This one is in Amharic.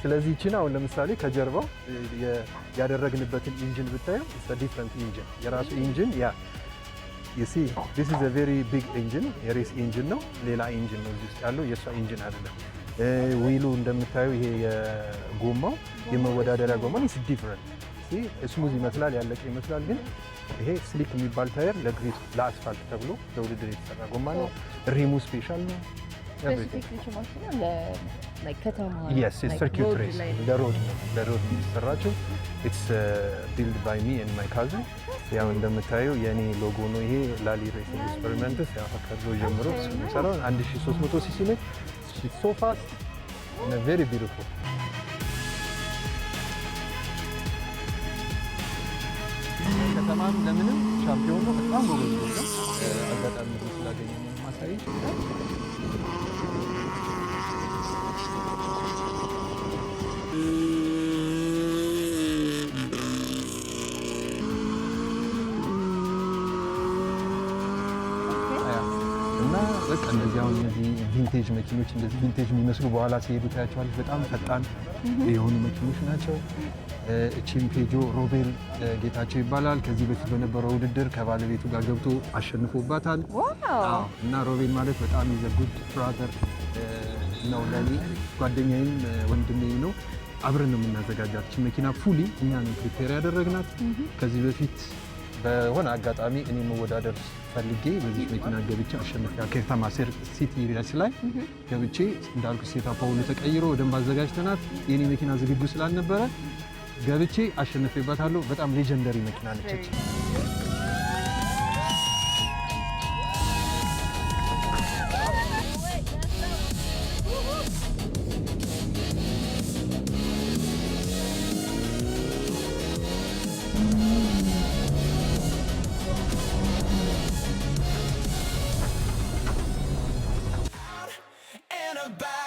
ስለዚህ እቺን አሁን ለምሳሌ ከጀርባው ያደረግንበትን ኢንጂን ብታየው it's a different engine የራሱ ኢንጂን ያ you see this is a very big engine የሬስ ኢንጂን ነው ሌላ ኢንጂን ነው እዚህ ውስጥ ያለው የሷ ኢንጂን አይደለም ዊሉ እንደምታየው ይሄ የጎማው የመወዳደሪያ ጎማ is different see ስሙዝ ይመስላል ያለቀ ይመስላል ግን ይሄ ስሊክ የሚባል ታየር ለግሪስ ለአስፋልት ተብሎ ለውድድር የተሰራ ጎማ ነው ሪሙ ስፔሻል ነው Yes, it's circuit race. The road የሚሰራቸው it's built by me and my cousin. ያው እንደምታየው የኔ ሎጎ ነው ይሄ ላሊ ሬሲንግ ኤክስፐሪመንትስ ያው ከድሮ ጀምሮ ስለሰራው 1300 ሲሲ ነው. It's so fast and very beautiful. ከተማም ለምንም ሻምፒዮን ነው በጣም ጎበዝ ነው. አጋጣሚ ስላገኘን ማሳይ በቃ እንደዚህ አሁን እነዚህ ቪንቴጅ መኪኖች እንደዚህ ቪንቴጅ የሚመስሉ በኋላ ሲሄዱ ታያቸዋለች በጣም ፈጣን የሆኑ መኪኖች ናቸው። እቺም ፔጆ ሮቤል ጌታቸው ይባላል። ከዚህ በፊት በነበረው ውድድር ከባለቤቱ ጋር ገብቶ አሸንፎባታል። እና ሮቤል ማለት በጣም ይዘጉድ ብራዘር ነው ለኔ ጓደኛዬም ወንድሜም ነው። አብረን ነው የምናዘጋጃት እቺ መኪና ፉሊ እኛ ነው ፕሪፔር ያደረግናት። ከዚህ በፊት በሆነ አጋጣሚ እኔ መወዳደር ፈልጌ በዚህ መኪና ገብቼ አሸንፌያለሁ። ከተማ ሲቲ ሬስ ላይ ገብቼ እንዳልኩ ሴታፓ ሁሉ ተቀይሮ ደንብ አዘጋጅተናት የኔ መኪና ዝግጁ ስላልነበረ ገብቼ አሸንፌባታለሁ። በጣም ሌጀንደሪ መኪና ነች። About